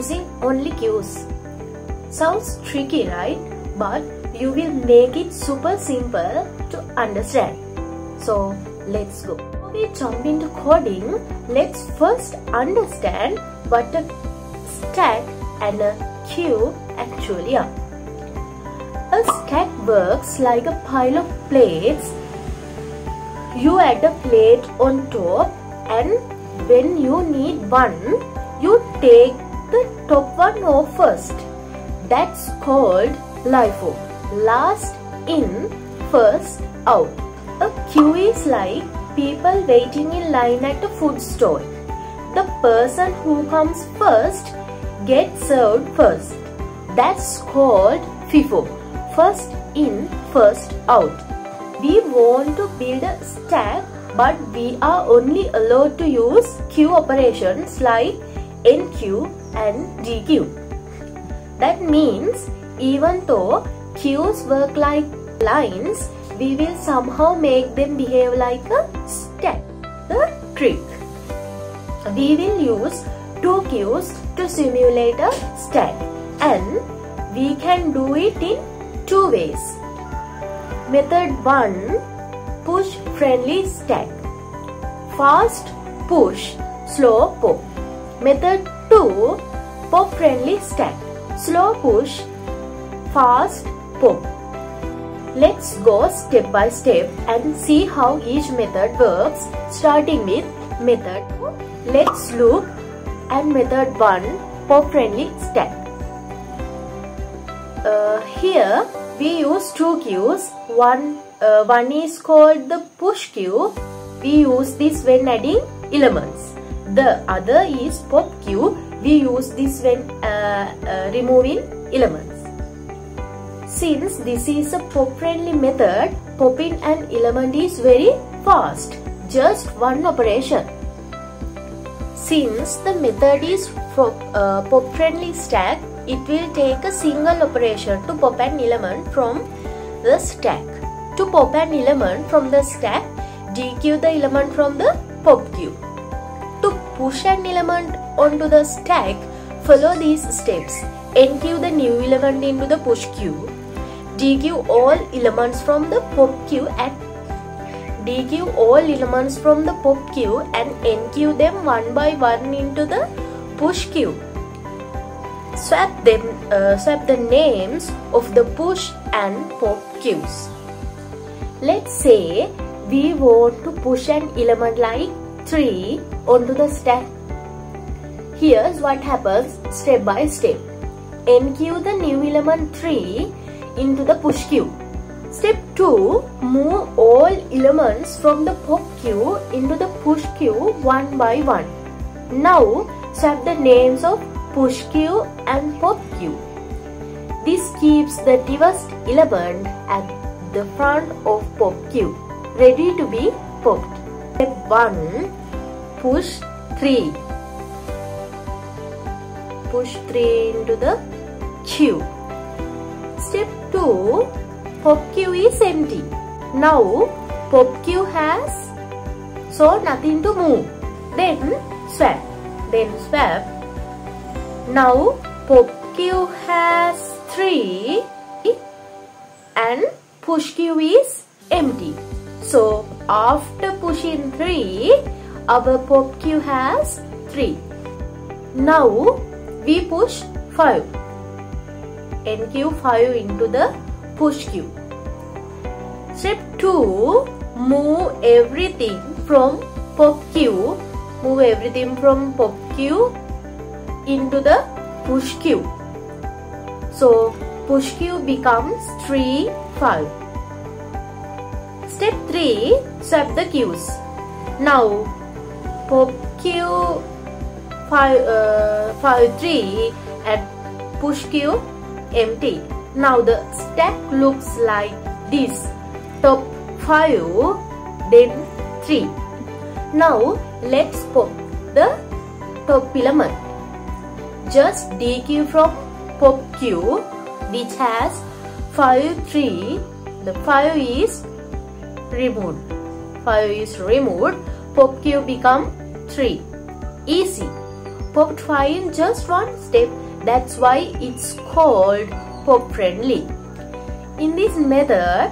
using only queues. Sounds tricky, right? But you will make it super simple to understand. So let's go. Before we jump into coding, let's first understand what a stack and a queue actually are. A stack works like a pile of plates. You add a plate on top, and when you need one, you take the top one off first. That's called LIFO, last in, first out. A queue is like people waiting in line at a food stall. The person who comes first gets served first. That's called FIFO, first in, first out. We want to build a stack, but we are only allowed to use queue operations like NQ and DQ. That means even though queues work like lines, we will somehow make them behave like a stack. The trick. We will use two queues to simulate a stack, and we can do it in two ways. Method 1, push friendly stack. Fast push, slow pop. Method 2, pop friendly stack. Slow push, fast pop. Let's go step by step and see how each method works, starting with method 2. Let's look at method 1, pop friendly stack. Here we use two queues. One is called the push queue. We use this when adding elements. The other is pop queue. We use this when removing elements. Since this is a pop friendly method, popping an element is very fast, just one operation. Since the method is pop friendly stack, it will take a single operation to pop an element from the stack. To pop an element from the stack, DQ the element from the pop queue. To push an element onto the stack, follow these steps. NQ the new element into the push queue. DQ all elements from the pop queue and DQ all elements from the pop queue and NQ them one by one into the push queue. Swap the names of the push and pop queues. Let's say we want to push an element like 3 onto the stack. Here's what happens step by step. NQ the new element 3 into the push queue. Step 2, move all elements from the pop queue into the push queue one by one. Now swap the names of push queue and pop queue. This keeps the newest element at the front of pop queue, ready to be popped. Step 1, push 3. Push 3 into the queue. Step 2, pop queue is empty. Now pop queue has nothing to move. Then swap. Now pop queue has 3 and push queue is empty. So after pushing 3, our pop queue has 3. Now we push 5. NQ 5 into the push queue. Step 2, move everything from pop queue. Move everything from pop queue into the push queue. So push queue becomes 3, 5. Step 3, swap the queues. Now pop queue 5, 3 and push queue empty. Now the stack looks like this. Top 5, then 3. Now let's pop the top element. Just DQ from pop queue, which has 5, 3. The 5 is removed. 5 is removed. Pop queue become 3. Easy. popped 5 in just one step. That's why it's called pop friendly. In this method,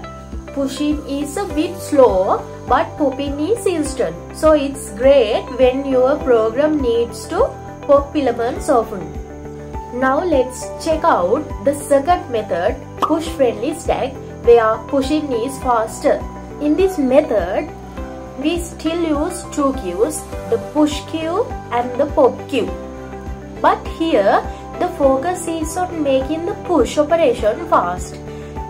pushing is a bit slow, but popping is instant. So it's great when your program needs to pop elements often. Now let's check out the second method, push friendly stack, where pushing is faster. In this method, we still use two queues, the push queue and the pop queue. But here, the focus is on making the push operation fast.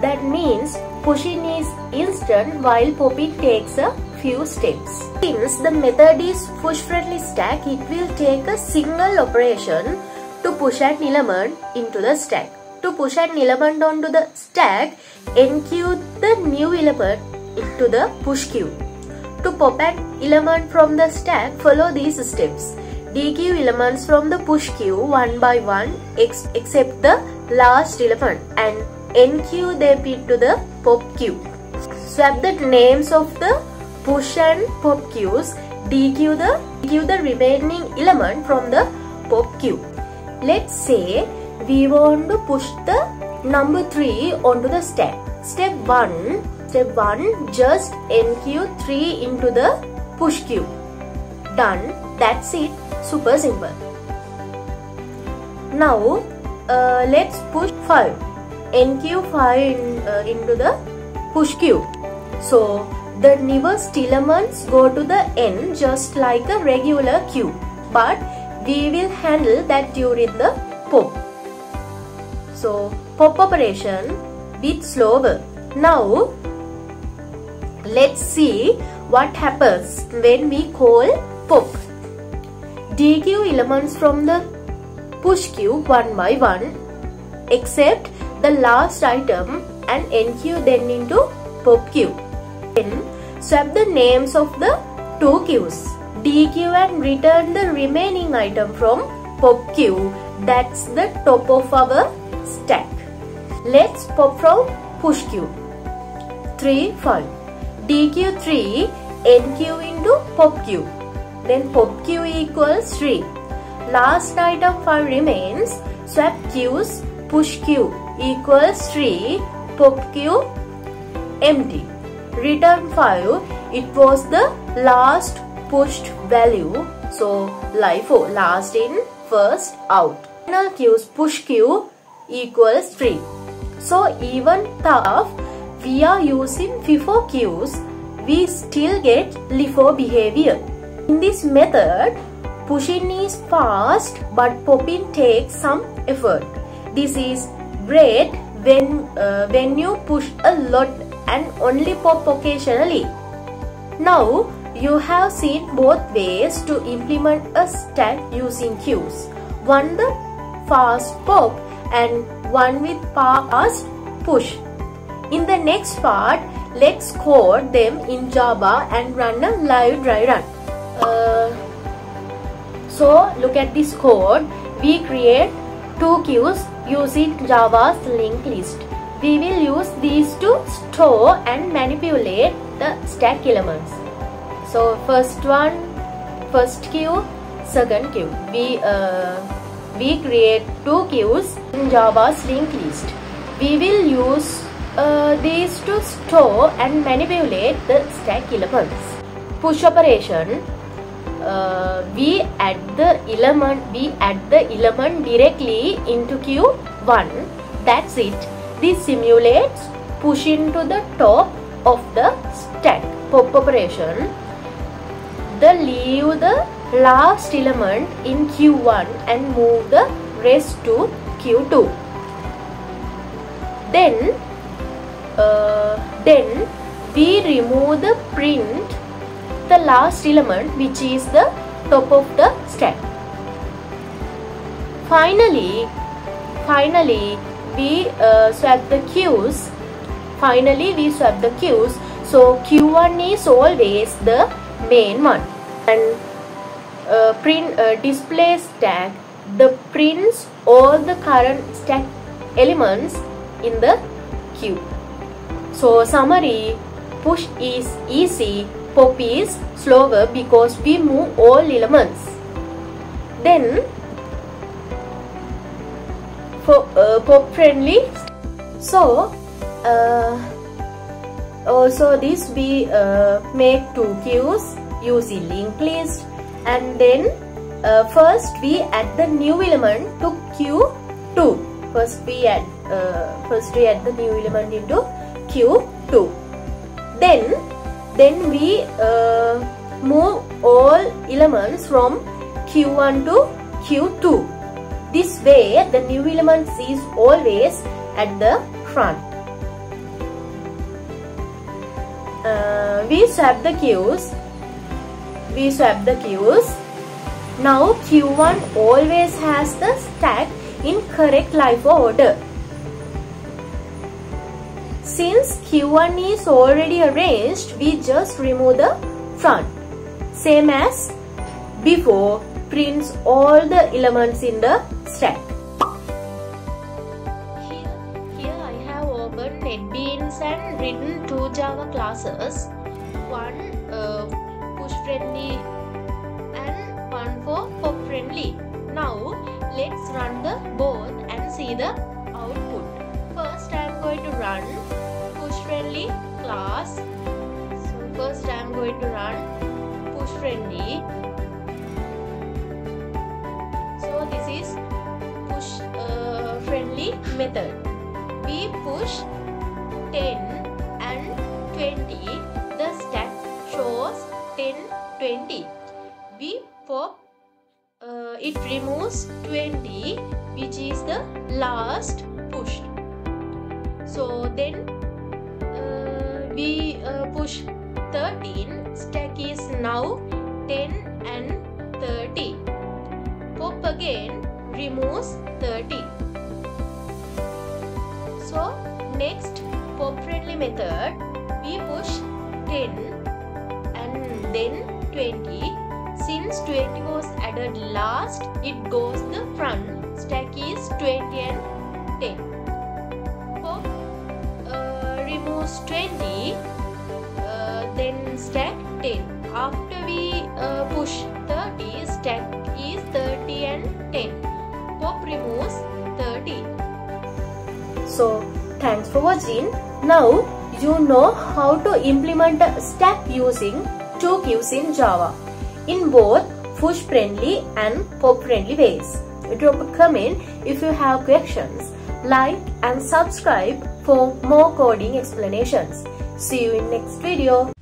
That means pushing is instant while popping takes a few steps. Since the method is push friendly stack, it will take a single operation to push an element into the stack. To push an element onto the stack, enqueue the new element into the push queue. To pop an element from the stack, follow these steps. Dequeue elements from the push queue one by one except the last element and enqueue them into the pop queue. Swap the names of the push and pop queues. Dequeue the remaining element from the pop queue. Let's say we want to push the number 3 onto the stack. Step 1, just enqueue 3 into the push queue. Done. That's it. Super simple. Now let's push 5. Enqueue 5 into the push queue. So the newest elements go to the end just like a regular queue, but we will handle that during the pop. So pop operation bit slower. Now let's see what happens when we call pop. Dequeue elements from the push queue one by one except the last item and enqueue them into pop queue. Then swap the names of the two queues. Dequeue and return the remaining item from pop queue. That's the top of our stack. Let's pop from push queue. 3, 5. Dequeue 3, enqueue into pop queue. Then pop queue equals 3. Last item 5 remains. Swap queues. Push queue equals 3. Pop queue empty. Return 5. It was the last pushed value. So LIFO, last in, first out. Final queues push queue equals 3. So even though we are using FIFO queues, we still get LIFO behavior. In this method, pushing is fast but popping takes some effort. This is great when you push a lot and only pop occasionally. Now you have seen both ways to implement a stack using queues. One the fast pop and one with fast push. In the next part, let's code them in Java and run a live dry run. So look at this code. We create two queues using Java's linked list. We will use these to store and manipulate the stack elements. So first queue, second queue. We create two queues in Java's linked list. We will use these to store and manipulate the stack elements. Push operation. We add the element directly into queue 1. That's it. This simulates pushing to the top of the stack. Pop operation. Leave the last element in Q1 and move the rest to Q2. Then we remove the print the last element, which is the top of the stack. Finally we swap the queues. So Q1 is always the main one, and display stack prints all the current stack elements in the queue. So summary: push is easy, pop is slower because we move all elements. Then pop friendly. So also this we make 2 queues using linked list, and then first we add the new element to queue 2. First we add the new element into queue 2. Then we move all elements from Q1 to Q2. This way the new element is always at the front. We swap the queues. Now Q1 always has the stack in correct LIFO order. Since Q1 is already arranged, we just remove the front. Same as before, prints all the elements in the stack. Here I have opened NetBeans and written 2 Java classes. One push friendly and one for pop friendly. Now let's run the both and see the output. First I am going to run push friendly class. So first I am going to run push friendly. So this is push friendly method. We push 10 and 20. The stack shows 10, 20. We pop, it removes 20, which is the last pushed. So then we push 13. Stack is now 10 and 30. Pop again, removes 30. So next pop friendly method, we push 10 and then 20. Since 20 was added last, it goes the front. Stack is 20 and 10. Pop removes 20, then stack 10. After we push 30, stack is 30 and 10. Pop removes 30. So thanks for watching. Now you know how to implement a stack using 2 queues in Java in both push friendly and pop friendly ways. Drop a comment if you have questions. Like and subscribe for more coding explanations. See you in next video.